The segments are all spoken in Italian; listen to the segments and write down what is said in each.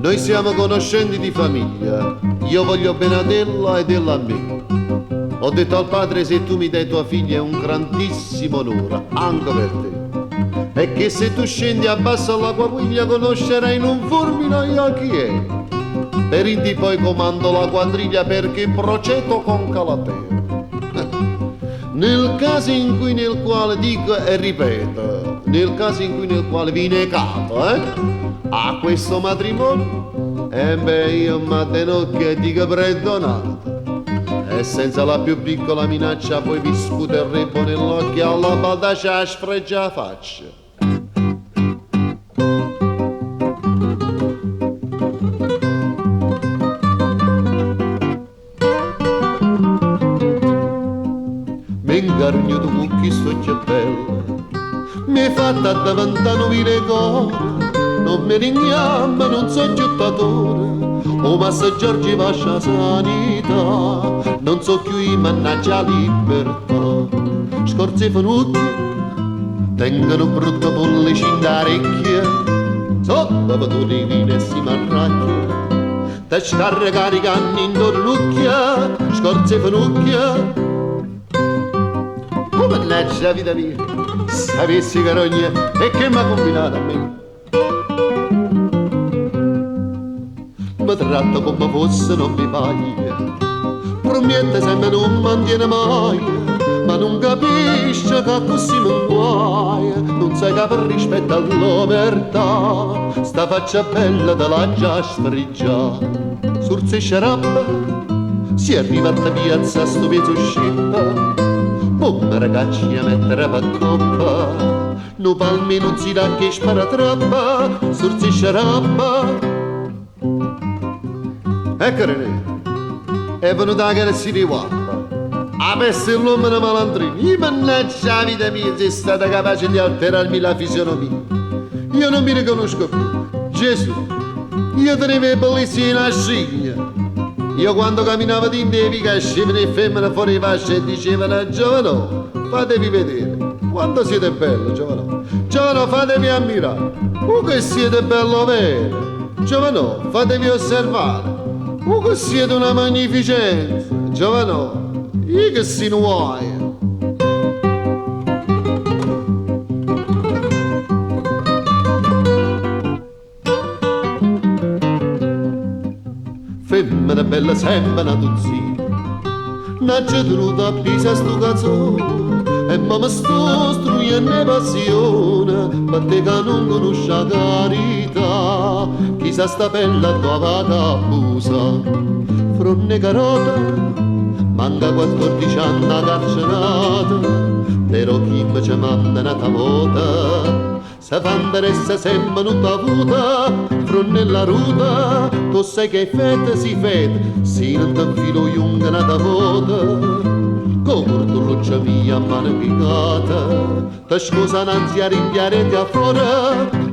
Noi siamo conoscenti di famiglia. Io voglio bene a Della ed ella a me. Ho detto al padre: se tu mi dai tua figlia è un grandissimo onore, anche per te. E che se tu scendi a basso alla guaguglia conoscerai in un fulmine io chi è. Per indi poi comando la quadriglia perché procedo con Calatea. Nel caso in cui nel quale dico e ripeto, nel caso in cui nel quale vi negato a questo matrimonio, e beh io m'addenocchio e dico perdonato, e senza la più piccola minaccia poi vi sputerremo nell'occhio alla baldaccia a sfregia faccia. M'ingargno tu con chi sto che bella, mi hai fatta davanti vile cuore, non mi rignamma, non so giottatore, o Massa Giorgi vascia sanità, non so più i mannaggia libertà. Scorzi fanucchi, tengono brutto pollici in d'orecchie, sotto tu di vino e si marracchia, te scaricano intorno l'ucchia, scorzi fanucchia. Oh mannaggia la vita mia, sapessi carogna, e che m'ha combinato a me. Mi tratta come fosse non mi paglia, promette sempre non mantiene mai, ma non capisce che così non guai, non sai che per rispetto all'omertà, sta faccia bella te l'ha già sfrigiata. Surze sciarappa, si è arrivata a piazza sto pezzo scippa, come ragazzi a mettere per coppa, no palmi non si dà che sparatrappa, surzi sciarappa. Ecco René, è venuta la gara si riguappa, a peste l'uomo di malandrini, io mannaggia la vita mia sei stata capace di alterarmi la fisionomia, io non mi riconosco più, Gesù, io tenevo bellissima una sciglia. Io quando camminavo di devi che scivano e femmine fuori fascia e dicevano: giovano, fatevi vedere, quanto siete bello, giovano. Giovano, fatevi ammirare, che siete bello vero. Giovano, fatevi osservare, che siete una magnificenza. Giovano, io che si nuoia. Femmina bella sempre una dozzina, n'ha già tenuta a pisa sto cazzone, e mamma sto strugliendo passione, per te che non conosce la carità, chissà sta bella tua vada abusa, fronne carota, manca 14 anni carcerata, però chi mi ci manda una tavota, se fanderessa sempre non t'avuta, fronella ruta, tu sai che fete si fete, si non t'infilo lunga una tavota, con curtulluccia mia a mano piccata, te scusa nanzi a rimpiare te a fuori,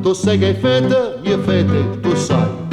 tu sai che fete, mia fete, tu sai.